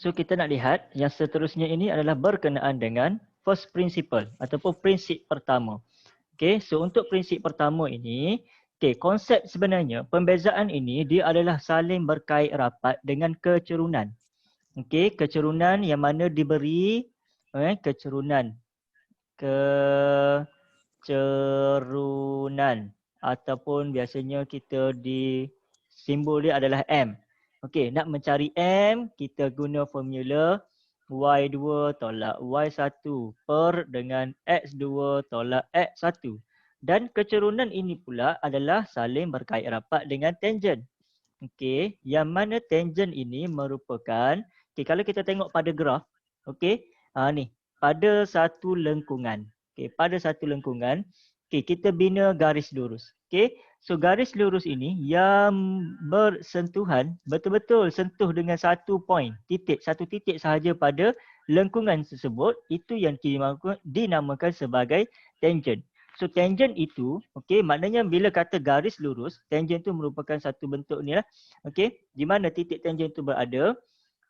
So kita nak lihat yang seterusnya ini adalah berkenaan dengan first principle ataupun prinsip pertama. Okay, so untuk prinsip pertama ini, okay, konsep sebenarnya pembezaan ini dia adalah saling berkait rapat dengan kecerunan. Okay, kecerunan yang mana diberi kecerunan ataupun biasanya kita di simbol dia adalah M. Okey, nak mencari M, kita guna formula Y2 tolak Y1 per dengan X2 tolak X1. Dan kecerunan ini pula adalah saling berkait rapat dengan tangent. Okey, yang mana tangent ini merupakan, okey, kalau kita tengok pada graf, okey, ni, pada satu lengkungan. Okey, pada satu lengkungan, okey, kita bina garis lurus. Okey, so garis lurus ini yang bersentuhan, betul-betul sentuh dengan satu point, satu titik sahaja pada lengkungan tersebut, itu yang dinamakan sebagai tangent. So tangent itu, okey, maknanya bila kata garis lurus, tangent itu merupakan satu bentuk ni lah. Okey, di mana titik tangent itu berada.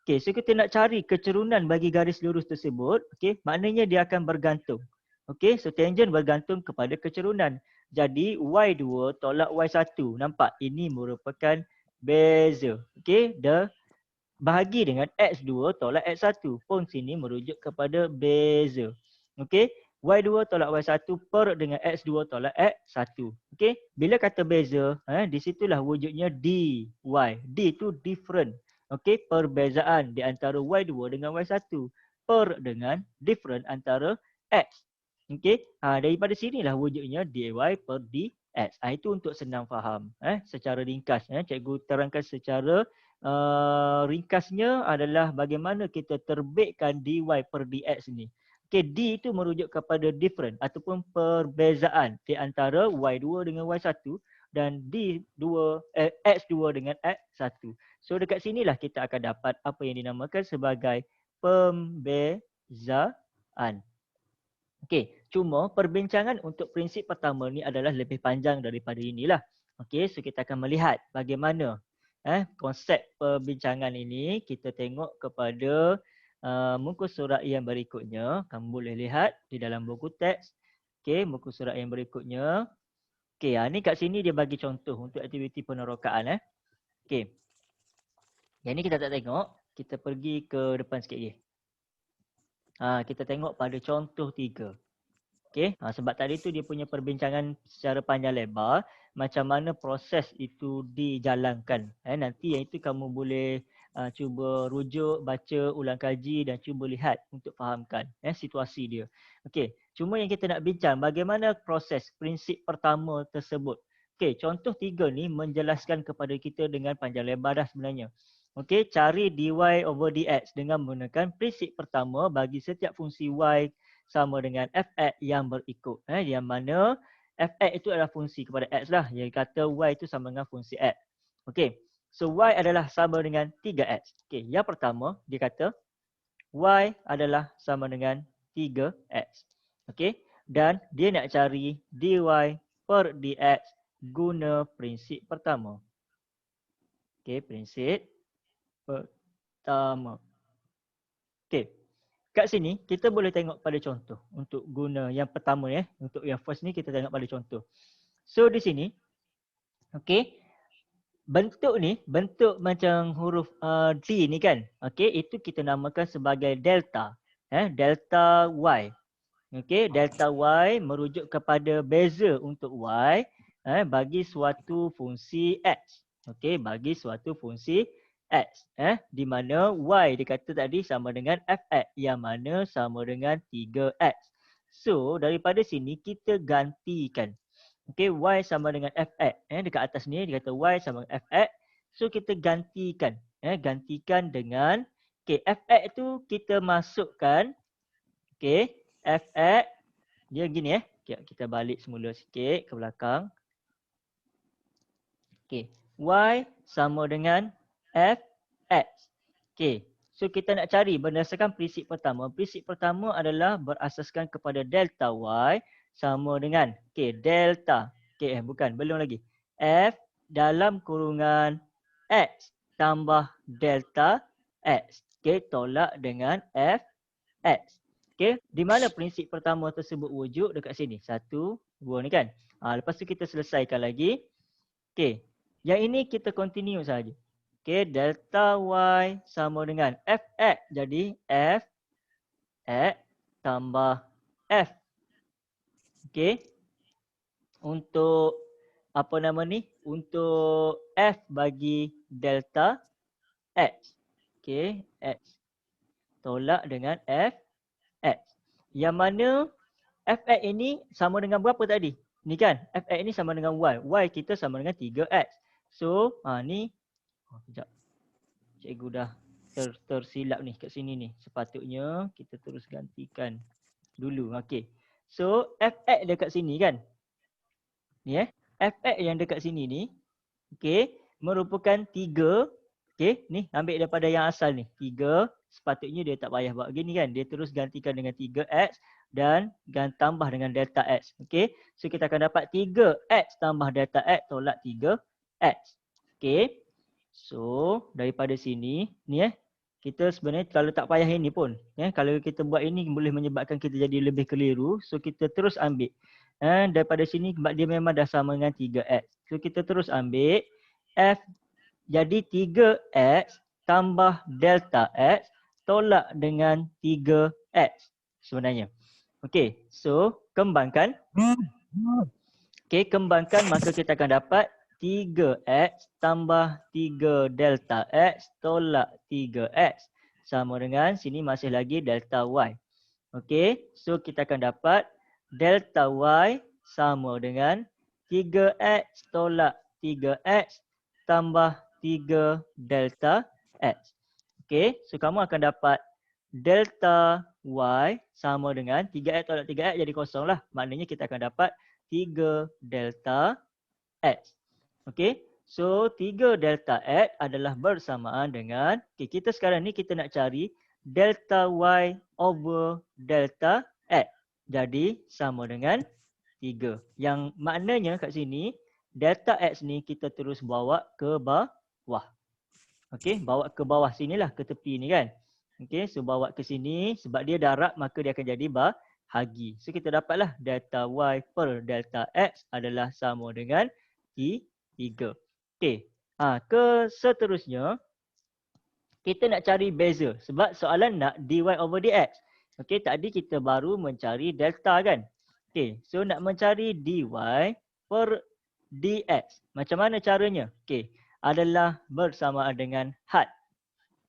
Okey, so kita nak cari kecerunan bagi garis lurus tersebut, okey, maknanya dia akan bergantung. Okey, so tangent bergantung kepada kecerunan. Jadi Y2 tolak Y1, nampak ini merupakan beza. Okey, bahagi dengan X2 tolak X1 pun sini merujuk kepada beza. Okey, Y2 tolak Y1 per dengan X2 tolak X1. Okey, bila kata beza, di situlah wujudnya dy. D itu different. Okey, perbezaan di antara Y2 dengan Y1 per dengan different antara X. Okey, daripada sinilah wujudnya dy per dx. Itu untuk senang faham. Secara ringkas, cikgu terangkan secara ringkasnya adalah bagaimana kita terbitkan dy per dx ni. Okay, D itu merujuk kepada different ataupun perbezaan di antara Y2 dengan Y1 dan X2 dengan X1. So dekat sinilah kita akan dapat apa yang dinamakan sebagai pembezaan. Okay, cuma perbincangan untuk prinsip pertama ni adalah lebih panjang daripada inilah. Okay, so kita akan melihat bagaimana konsep perbincangan ini. Kita tengok kepada muka surat yang berikutnya. Kamu boleh lihat di dalam buku teks. Okay, muka surat yang berikutnya. Okay, ni kat sini dia bagi contoh untuk aktiviti penerokaan. Okay, yang ni kita tak tengok. Kita pergi ke depan sikit lagi. Kita tengok pada contoh 3. Okay, sebab tadi tu dia punya perbincangan secara panjang lebar macam mana proses itu dijalankan. Nanti yang itu kamu boleh cuba rujuk, baca, ulang kaji dan cuba lihat untuk fahamkan situasi dia. Okay, cuma yang kita nak bincang bagaimana proses prinsip pertama tersebut. Okay, contoh 3 ni menjelaskan kepada kita dengan panjang lebar dah sebenarnya. Okay, cari dy over dx dengan menggunakan prinsip pertama bagi setiap fungsi y sama dengan fx yang berikut. Yang mana fx itu adalah fungsi kepada x lah. Yang kata y itu sama dengan fungsi x. Okey. So y adalah sama dengan 3x. Okey, yang pertama dia kata y adalah sama dengan 3x. Okey. Dan dia nak cari dy per dx guna prinsip pertama. Okey, prinsip pertama. Okey. Kat sini kita boleh tengok pada contoh untuk guna yang pertama ya. Untuk yang first ni kita tengok pada contoh. So di sini okey, bentuk ni bentuk macam huruf D ni kan. Okey, itu kita namakan sebagai delta. Delta y. Okey, delta y merujuk kepada beza untuk y bagi suatu fungsi x. Okey, bagi suatu fungsi x. Di mana y dikata tadi sama dengan fx yang mana sama dengan 3x. So daripada sini kita gantikan. Okey, y sama dengan fx. Dekat atas ni dia kata y sama dengan fx. So kita gantikan. Gantikan dengan fx tu kita masukkan. Okey, fx dia gini kita balik semula sikit ke belakang. Okey, y sama dengan fx. Okey, so kita nak cari berdasarkan prinsip pertama. Prinsip pertama adalah berasaskan kepada delta y sama dengan delta. Bukan, belum lagi. F dalam kurungan x tambah delta X. Okey, tolak dengan Fx. Okey, di mana prinsip pertama tersebut wujud dekat sini? 1, 2 ni kan. Lepas tu kita selesaikan lagi. Okey, yang ini kita continue saja. Okey, delta Y sama dengan Fx. Jadi Fx tambah F. Okey. Untuk apa nama ni? Untuk F bagi delta X. Okey, X tolak dengan Fx. Yang mana Fx ini sama dengan berapa tadi? Ni kan, Fx ini sama dengan Y. Y kita sama dengan 3X. So, ni. Sekejap. Cikgu dah tersilap ni kat sini ni. Sepatutnya kita terus gantikan dulu. Okey. So, Fx dekat sini kan? Ni Fx yang dekat sini ni. Okey. Merupakan 3. Okey. Ni ambil daripada yang asal ni. 3. Sepatutnya dia tak payah buat gini kan. Dia terus gantikan dengan 3X. Dan tambah dengan delta X. Okey. So kita akan dapat 3X tambah delta X tolak 3X. Okey. So daripada sini. Ni kita sebenarnya kalau tak payah ini pun. Kalau kita buat ini boleh menyebabkan kita jadi lebih keliru. So kita terus ambil. Daripada sini dia memang dah sama dengan 3X. So kita terus ambil F jadi 3X tambah delta X tolak dengan 3X sebenarnya. Okey, so kembangkan. Okey, kembangkan maka kita akan dapat 3X tambah 3 delta X tolak 3X sama dengan sini masih lagi delta Y. Okey, so kita akan dapat delta Y sama dengan 3X tolak 3X tambah 3 delta X. Okey, so kamu akan dapat delta Y sama dengan 3X tolak 3X jadi kosong lah. Maknanya kita akan dapat 3 delta X. Okey, so 3 delta X adalah bersamaan dengan, kita sekarang ni kita nak cari delta Y over delta X. Jadi sama dengan 3. Yang maknanya kat sini, delta X ni kita terus bawa ke bawah. Okey, bawa ke bawah sinilah, ke tepi ni kan. Okey, so bawa ke sini sebab dia darab maka dia akan jadi bahagi. So kita dapatlah delta Y per delta X adalah sama dengan 3. Okey, ke seterusnya kita nak cari beza sebab soalan nak dy over dx. Okey, tadi kita baru mencari delta kan. Okey, so nak mencari dy per dx. Macam mana caranya? Okey, adalah bersamaan dengan had.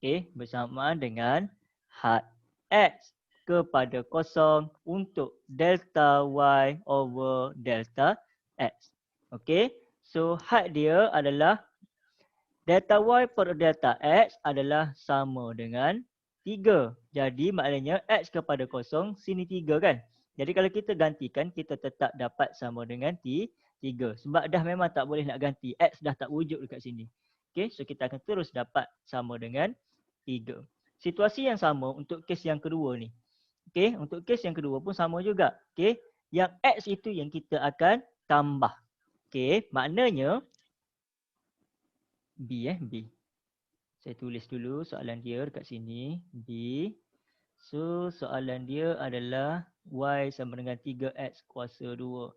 Okey, bersamaan dengan had x kepada kosong untuk delta y over delta x. Okey, so had dia adalah delta y per delta x adalah sama dengan 3. Jadi maknanya x kepada kosong sini 3 kan. Jadi kalau kita gantikan kita tetap dapat sama dengan 3. Sebab dah memang tak boleh nak ganti. X dah tak wujud dekat sini. Okay, so kita akan terus dapat sama dengan 3. Situasi yang sama untuk kes yang kedua ni. Okay, untuk kes yang kedua pun sama juga. Okay, yang X itu yang kita akan tambah. Okay, maknanya B. Saya tulis dulu soalan dia dekat sini. B. So soalan dia adalah Y sama dengan 3X kuasa 2.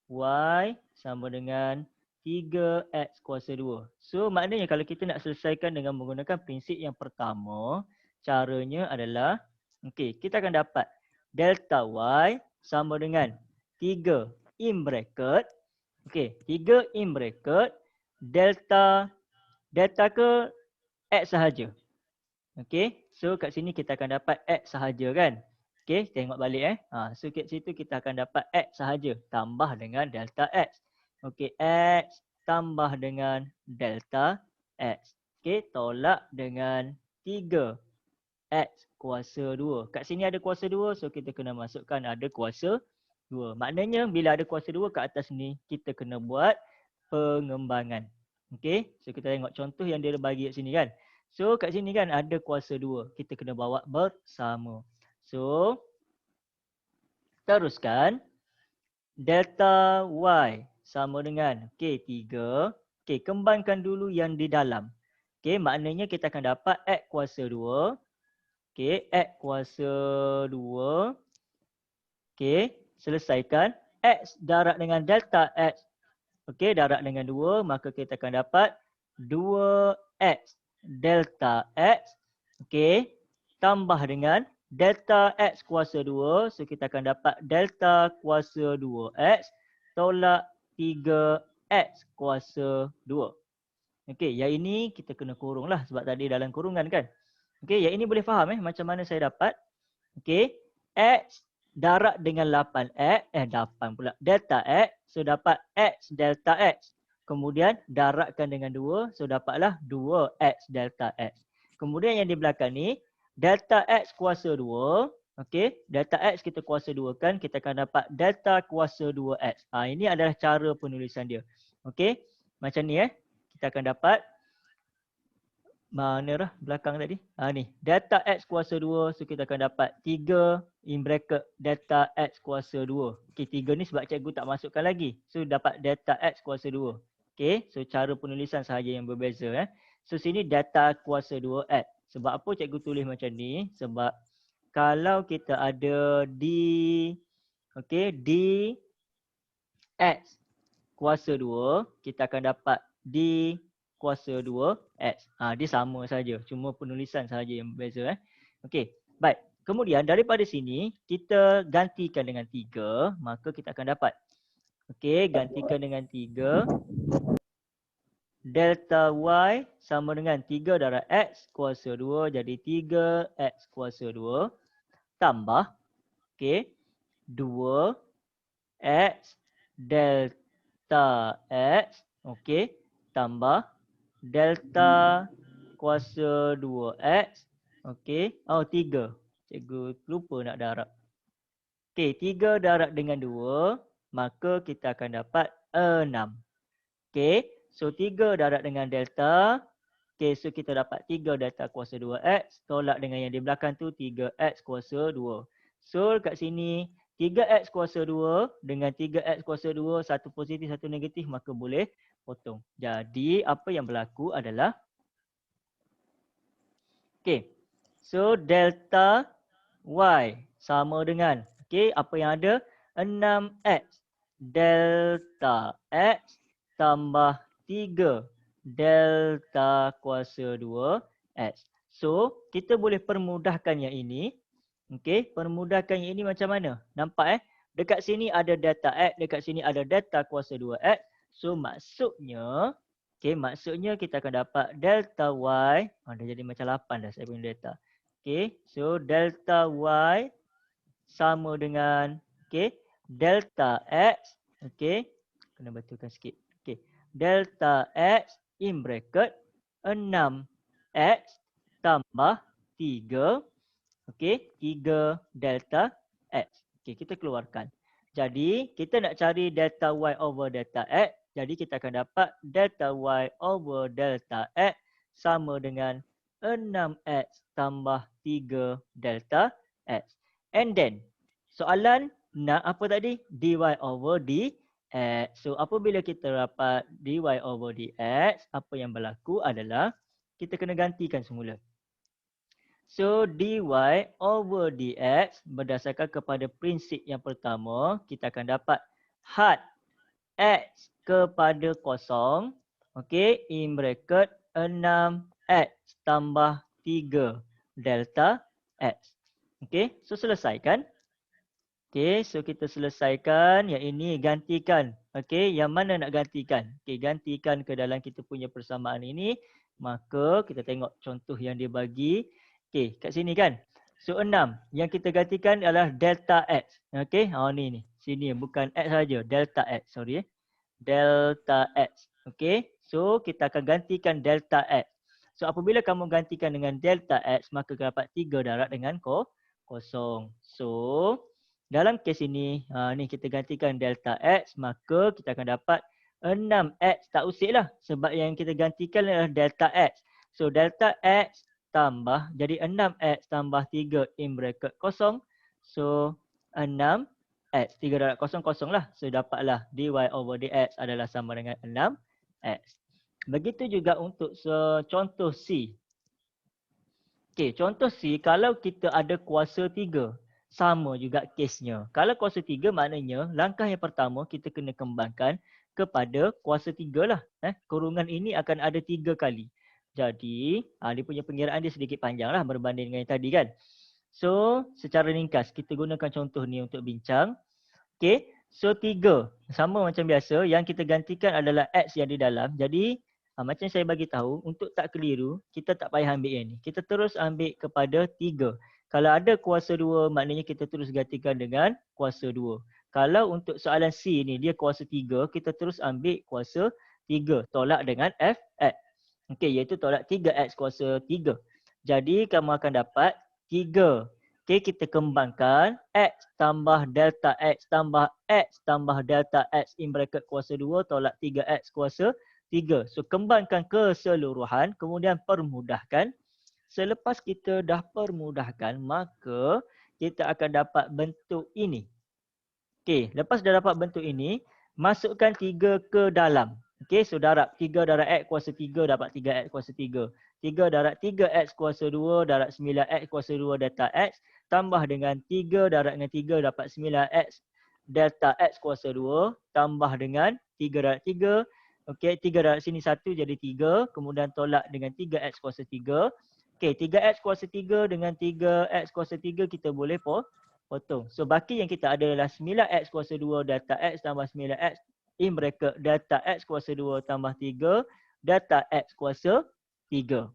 Y sama dengan 3X kuasa 2. So maknanya kalau kita nak selesaikan dengan menggunakan prinsip yang pertama, caranya adalah, okey, kita akan dapat delta Y sama dengan 3 in bracket. Okey, 3 in bracket delta ke X sahaja. Okey, so kat sini kita akan dapat X sahaja kan. Okey, tengok balik so kat situ kita akan dapat X sahaja tambah dengan delta X. Okey, X tambah dengan delta X. Okey, tolak dengan 3 X kuasa 2. Kat sini ada kuasa 2, so kita kena masukkan ada kuasa 2. Maknanya bila ada kuasa 2 kat atas ni, kita kena buat pengembangan. Okey, so kita tengok contoh yang dia bagi kat sini kan. So kat sini kan ada kuasa 2. Kita kena bawa bersama. So teruskan. Delta Y sama dengan 3. Okey, kembangkan dulu yang di dalam. Okey, maknanya kita akan dapat X kuasa 2. Okey, X kuasa 2. Okey, selesaikan. X darab dengan delta X. Okey, darab dengan 2, maka kita akan dapat 2X delta X. Okey, tambah dengan delta X kuasa 2. So, kita akan dapat delta kuasa 2X tolak 3X kuasa 2. Okey, yang ini kita kena kurung lah sebab tadi dalam kurungan kan. Okey, yang ini boleh faham macam mana saya dapat. Okey, X darab dengan 8X, 8 pula, delta X. So, dapat X delta X. Kemudian darabkan dengan 2, so dapatlah 2X delta X. Kemudian yang di belakang ni, delta X kuasa 2. Okey, delta X kita kuasa 2 kan, kita akan dapat delta kuasa 2X. Ini adalah cara penulisan dia. Okey, macam ni kita akan dapat mana dah belakang tadi? Ni delta X kuasa 2. So kita akan dapat 3 in bracket delta X kuasa 2. Okey, 3 ni sebab cikgu tak masukkan lagi. So dapat delta X kuasa 2. Okey, so cara penulisan sahaja yang berbeza So sini delta kuasa 2X. Sebab apa cikgu tulis macam ni? Sebab kalau kita ada D, okey, D X kuasa 2, kita akan dapat D kuasa 2X. Dia sama saja, cuma penulisan saja yang berbeza. Okey, baik. Kemudian daripada sini, kita gantikan dengan 3, maka kita akan dapat. Okey, gantikan dengan 3. Delta Y sama dengan 3 darab X kuasa 2, jadi 3X kuasa 2. Tambah, okey, 2X delta X, okey, tambah delta kuasa 2X, okey. 3. Cikgu lupa nak darab. Okey, 3 darab dengan 2, maka kita akan dapat 6. Okey, so 3 darab dengan delta. Okey, so kita dapat 3 delta kuasa 2X, tolak dengan yang di belakang tu 3X kuasa 2. So kat sini 3X kuasa 2 dengan 3X kuasa 2, satu positif, satu negatif, maka boleh potong. Jadi apa yang berlaku adalah, okey, so delta Y sama dengan, okey, apa yang ada? 6X delta X tambah 3 delta kuasa 2X. So kita boleh permudahkan yang ini. Okey, permudahkan yang ini macam mana? Nampak dekat sini ada delta X, dekat sini ada delta kuasa 2X. So maksudnya, okey, maksudnya kita akan dapat delta Y. Dah jadi macam 8 dah saya punya delta. Okey, so delta Y sama dengan, okey, delta X. Okey, kena betulkan sikit. Okey, delta X in bracket 6X tambah 3. Okey, 3 delta X. Okey, kita keluarkan. Jadi, kita nak cari delta Y over delta X. Jadi, kita akan dapat delta Y over delta X sama dengan 6X tambah 3 delta X. And then, soalan nak apa tadi? dy over dx. So, apabila kita dapat dy over dx, apa yang berlaku adalah kita kena gantikan semula. So, dy over dx berdasarkan kepada prinsip yang pertama, kita akan dapat had x kepada kosong. Okey, in bracket 6x tambah 3 delta x. Okey, so selesaikan. Okey, so kita selesaikan. Yang ini gantikan. Okey, yang mana nak gantikan? Okey, gantikan ke dalam kita punya persamaan ini. Maka kita tengok contoh yang dia bagi. Okey, kat sini kan. So 6. Yang kita gantikan adalah delta x. Okey, ni. Sini bukan x saja, delta x. Sorry. Delta x. Okey, so kita akan gantikan delta x. So apabila kamu gantikan dengan delta x, maka dapat 3 darab dengan kosong. So dalam kes ini, ni kita gantikan delta x, maka kita akan dapat 6x. Tak usik lah sebab yang kita gantikan adalah delta x. So delta x tambah, jadi 6x tambah 3 in bracket kosong. So 6x, 3 darab kosong, kosong lah. So dapatlah dy over dx adalah sama dengan 6x. Begitu juga untuk contoh C. Okey, contoh C, kalau kita ada kuasa 3, sama juga kesnya. Kalau kuasa 3 maknanya langkah yang pertama kita kena kembangkan kepada kuasa 3 lah. Kurungan ini akan ada 3 kali. Jadi, dia punya pengiraan dia sedikit panjang lah berbanding dengan yang tadi kan. So, secara ringkas, kita gunakan contoh ni untuk bincang. Okey, so 3. Sama macam biasa, yang kita gantikan adalah X yang di dalam. Jadi, macam saya bagi tahu, untuk tak keliru, kita tak payah ambil yang ni. Kita terus ambil kepada 3. Kalau ada kuasa 2, maknanya kita terus gantikan dengan kuasa 2. Kalau untuk soalan C ni, dia kuasa 3, kita terus ambil kuasa 3. Tolak dengan Fx. Okey, iaitu tolak 3x kuasa 3. Jadi, kamu akan dapat 3. Okey, kita kembangkan x tambah delta x tambah x tambah delta x in bracket kuasa 2 tolak 3x kuasa 3. So, kembangkan keseluruhan, kemudian permudahkan. Selepas kita dah permudahkan, maka kita akan dapat bentuk ini. Okey, lepas dah dapat bentuk ini, masukkan 3 ke dalam. Okey, so darab 3 darab x kuasa 3 dapat 3x kuasa 3. 3 darab 3x kuasa 2 darab 9x kuasa 2 delta x. Tambah dengan 3 darab dengan 3 dapat 9x delta x kuasa 2. Tambah dengan 3 darab 3. Okey, 3 darab sini 1 jadi 3. Kemudian tolak dengan 3x kuasa 3. Okey, 3x kuasa 3 dengan 3x kuasa 3 kita boleh potong. So baki yang kita ada adalah 9x kuasa 2 delta x tambah 9x in bracket delta x kuasa 2 tambah 3 delta x kuasa 3.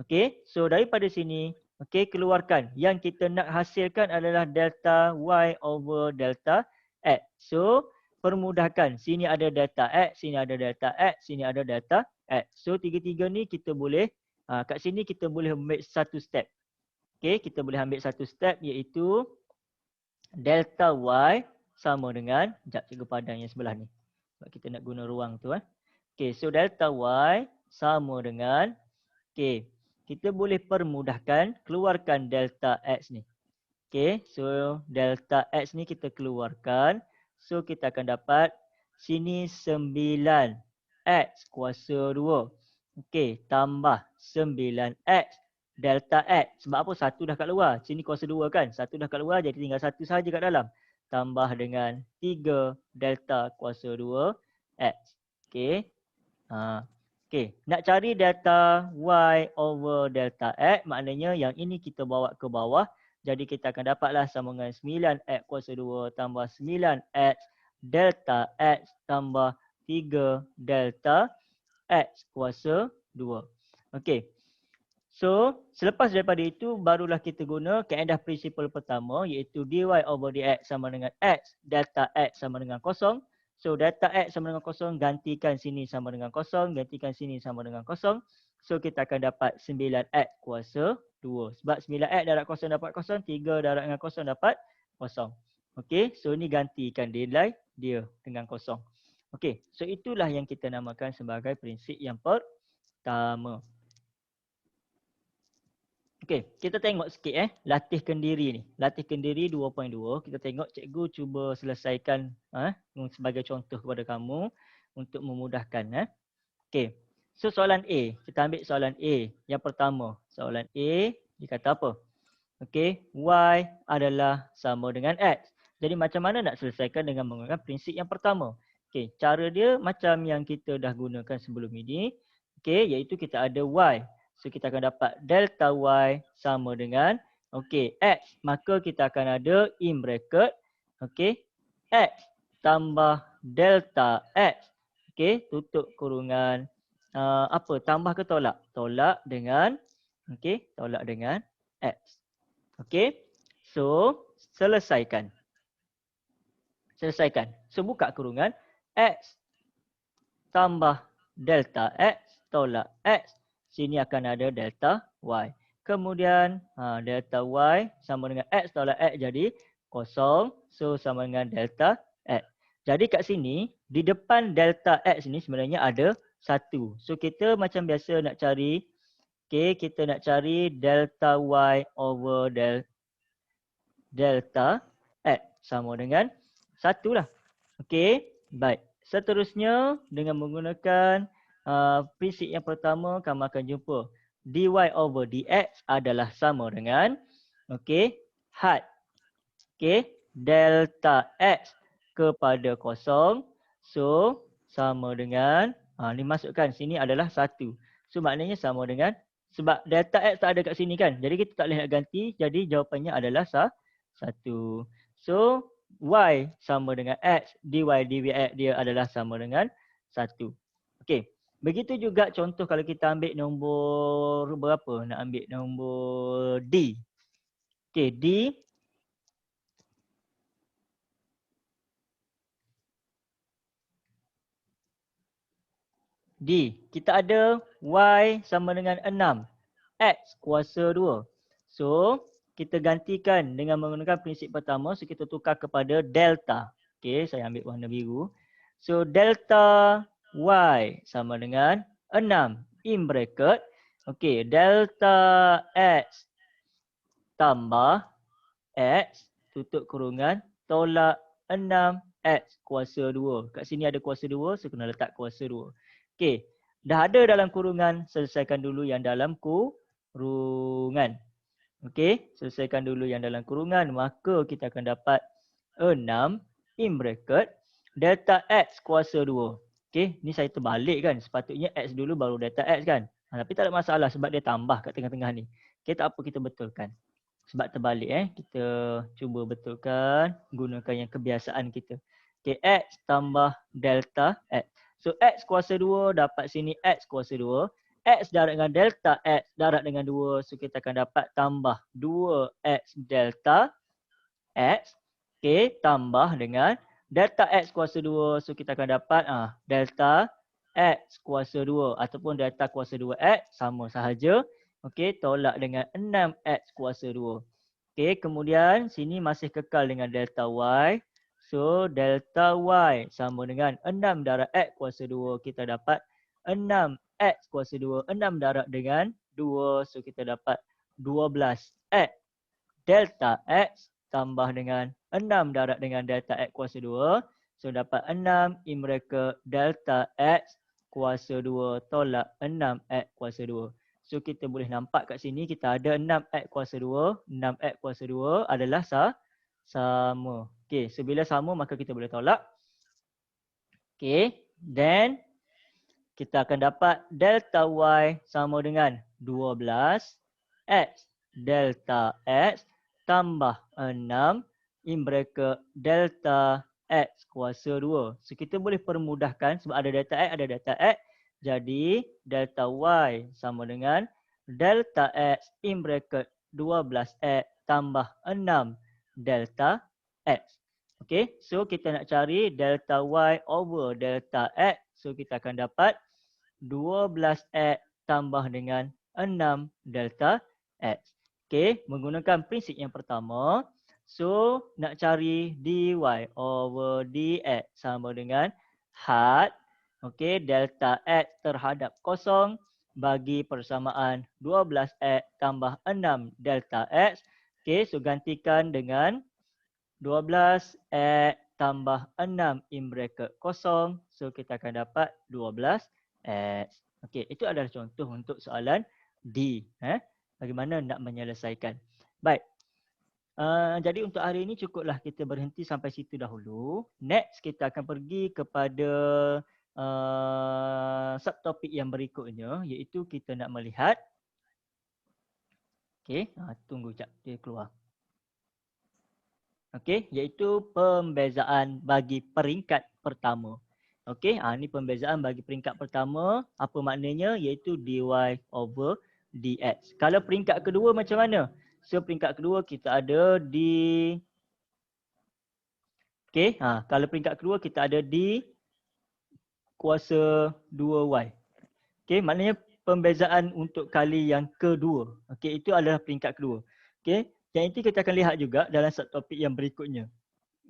Okey, so daripada sini, okey, keluarkan. Yang kita nak hasilkan adalah delta y over delta x. So permudahkan. Sini ada delta x, sini ada delta x, sini ada delta x. So tiga-tiga ni kita boleh, kat sini kita boleh ambil satu step. Okey, kita boleh ambil satu step iaitu delta y sama dengan, sekejap cikgu padang yang sebelah ni. Sebab kita nak guna ruang tu. Okey, so delta y sama dengan, okey, kita boleh permudahkan, keluarkan delta x ni. Okey, so delta x ni kita keluarkan. So kita akan dapat sini 9x kuasa 2. Okey, tambah 9x delta x. Sebab apa? Satu dah kat luar. Sini kuasa 2 kan. Satu dah kat luar jadi tinggal satu saja kat dalam. Tambah dengan 3 delta kuasa 2 x. Okey. Okey, nak cari delta y over delta x, maknanya yang ini kita bawa ke bawah. Jadi kita akan dapatlah sama dengan 9x kuasa 2 tambah 9x delta x tambah 3 delta x kuasa 2. Okey. So, selepas daripada itu, barulah kita guna kaedah prinsipal pertama iaitu dy over dx sama dengan x, delta x sama dengan kosong. So, delta x sama dengan kosong, gantikan sini sama dengan kosong, gantikan sini sama dengan kosong. So, kita akan dapat 9x kuasa 2. Sebab 9x darab kosong dapat kosong, 3 darab dengan kosong dapat kosong. Okey, so ini gantikan nilai dia dengan kosong. Okey, so itulah yang kita namakan sebagai prinsip yang pertama. Okey, kita tengok sikit latih kendiri ni. Latih kendiri 2.2. Kita tengok cikgu cuba selesaikan sebagai contoh kepada kamu untuk memudahkan. Okey. So soalan A, kita ambil soalan A yang pertama. Soalan A dia kata apa? Okey, y adalah sama dengan x. Jadi macam mana nak selesaikan dengan menggunakan prinsip yang pertama? Okey, cara dia macam yang kita dah gunakan sebelum ini. Okey, iaitu kita ada y. So kita akan dapat delta y sama dengan x. Maka kita akan ada in bracket x tambah delta x. Tutup kurungan apa? Tambah ke tolak? Tolak dengan tolak dengan x. So selesaikan. So buka kurungan x tambah delta x tolak x. Sini akan ada delta y. Kemudian delta y sama dengan x tolak x jadi kosong. So sama dengan delta x. Jadi kat sini di depan delta x ni sebenarnya ada 1. So kita macam biasa nak cari, kita nak cari delta y over delta x sama dengan 1 lah. Okey, baik. Seterusnya dengan menggunakan prinsip yang pertama kamu akan jumpa dy over dx adalah sama dengan had delta x kepada kosong. So sama dengan ni masukkan sini adalah 1. So maknanya sama dengan, sebab delta x tak ada kat sini kan. Jadi kita tak boleh nak ganti. Jadi jawapannya adalah 1. So y sama dengan x, dy dx dia adalah sama dengan 1. Okey. Begitu juga contoh kalau kita ambil nombor berapa? Nak ambil nombor D. Okey, D. Kita ada y sama dengan 6. X kuasa 2. So, kita gantikan dengan menggunakan prinsip pertama. So, kita tukar kepada delta. Okey, saya ambil warna biru. So, delta y sama dengan 6 in bracket. Okey, delta x tambah x tutup kurungan tolak 6x kuasa 2. Kat sini ada kuasa 2, so kena letak kuasa 2. Okey, dah ada dalam kurungan, selesaikan dulu yang dalam kurungan. Okey, selesaikan dulu yang dalam kurungan, maka kita akan dapat 6 in bracket delta x kuasa 2. Okey, ni saya terbalik kan, sepatutnya x dulu baru delta x kan. Tapi tak ada masalah sebab dia tambah kat tengah-tengah ni. Okey, tak apa, kita betulkan. Sebab terbalik kita cuba betulkan gunakan yang kebiasaan kita. Okey, x tambah delta x. So x kuasa 2 dapat sini x kuasa 2. X darab dengan delta x darab dengan 2. So kita akan dapat tambah 2x delta x. Okey, tambah dengan delta x kuasa 2. So kita akan dapat delta x kuasa 2 ataupun delta kuasa 2x sama sahaja. Okey, tolak dengan 6x kuasa 2. Okey, kemudian sini masih kekal dengan delta y. So, delta y sama dengan 6 darab x kuasa 2. Kita dapat 6x kuasa 2. 6 darab dengan 2. So, kita dapat 12x. Delta x tambah dengan 6 darab dengan delta x kuasa 2. So, dapat 6 in bracket delta x kuasa 2 tolak 6x kuasa 2. So kita boleh nampak kat sini kita ada 6x kuasa 2. 6x kuasa 2 adalah sama. Okey, so bila sama maka kita boleh tolak. Okey, then kita akan dapat delta y sama dengan 12x delta x tambah 6 in bracket delta x kuasa 2. So kita boleh permudahkan sebab ada delta x, ada delta x. Jadi delta y sama dengan delta x in bracket 12x tambah 6 delta x. Okey, so kita nak cari delta y over delta x. So kita akan dapat 12x tambah dengan 6 delta x. Okey, menggunakan prinsip yang pertama. So nak cari dy over dx sama dengan had. Okey, delta x terhadap kosong bagi persamaan 12x tambah 6 delta x. Okey, so gantikan dengan 12x tambah 6 in bracket kosong. So kita akan dapat 12x. Okey, itu adalah contoh untuk soalan D. Bagaimana nak menyelesaikan. Baik. Jadi untuk hari ini cukuplah kita berhenti sampai situ dahulu. Next kita akan pergi kepada subtopik yang berikutnya, iaitu kita nak melihat. Okey, tunggu jap dia keluar. Okey, iaitu pembezaan bagi peringkat pertama. Okey, ini pembezaan bagi peringkat pertama. Apa maknanya? Iaitu dy over dx. Kalau peringkat kedua macam mana? So peringkat kedua kita ada di okey, kalau peringkat kedua kita ada di kuasa 2y. Okey, maknanya pembezaan untuk kali yang kedua. Okey, itu adalah peringkat kedua. Okey, yang itu kita akan lihat juga dalam subtopik yang berikutnya.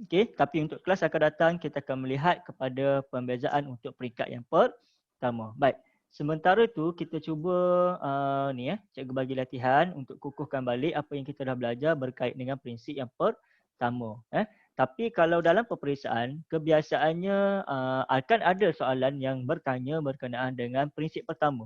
Okey, tapi untuk kelas akan datang kita akan melihat kepada pembezaan untuk peringkat yang pertama. Baik. Sementara tu kita cuba cikgu bagi latihan untuk kukuhkan balik apa yang kita dah belajar berkait dengan prinsip yang pertama. Tapi kalau dalam peperiksaan, kebiasaannya akan ada soalan yang bertanya berkenaan dengan prinsip pertama.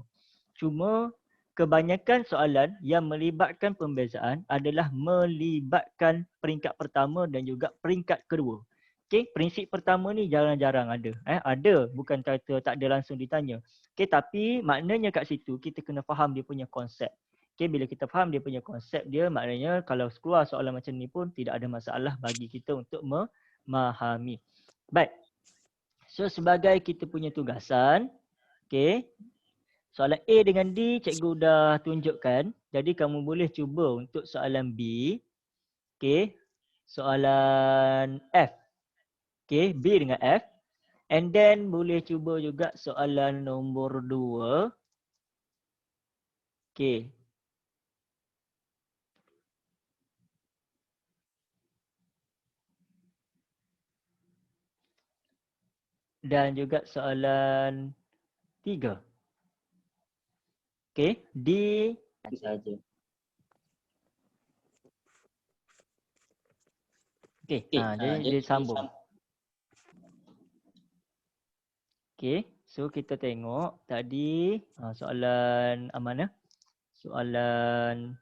Cuma kebanyakan soalan yang melibatkan pembezaan adalah melibatkan peringkat pertama dan juga peringkat kedua. Okey, prinsip pertama ni jarang-jarang ada. Ada, bukan kata tak ada langsung ditanya. Okey, tapi maknanya kat situ kita kena faham dia punya konsep. Okey, bila kita faham dia punya konsep dia, maknanya kalau keluar soalan macam ni pun tidak ada masalah bagi kita untuk memahami. Baik. So sebagai kita punya tugasan, okey, soalan A dengan D cikgu dah tunjukkan. Jadi kamu boleh cuba untuk soalan B. Okey. Soalan F. Okey, B dengan F. And then boleh cuba juga soalan nombor 2. Okey. Dan juga soalan 3. Okey, D saja. okey, jadi dia sambung. Okey, so kita tengok tadi soalan mana? Soalan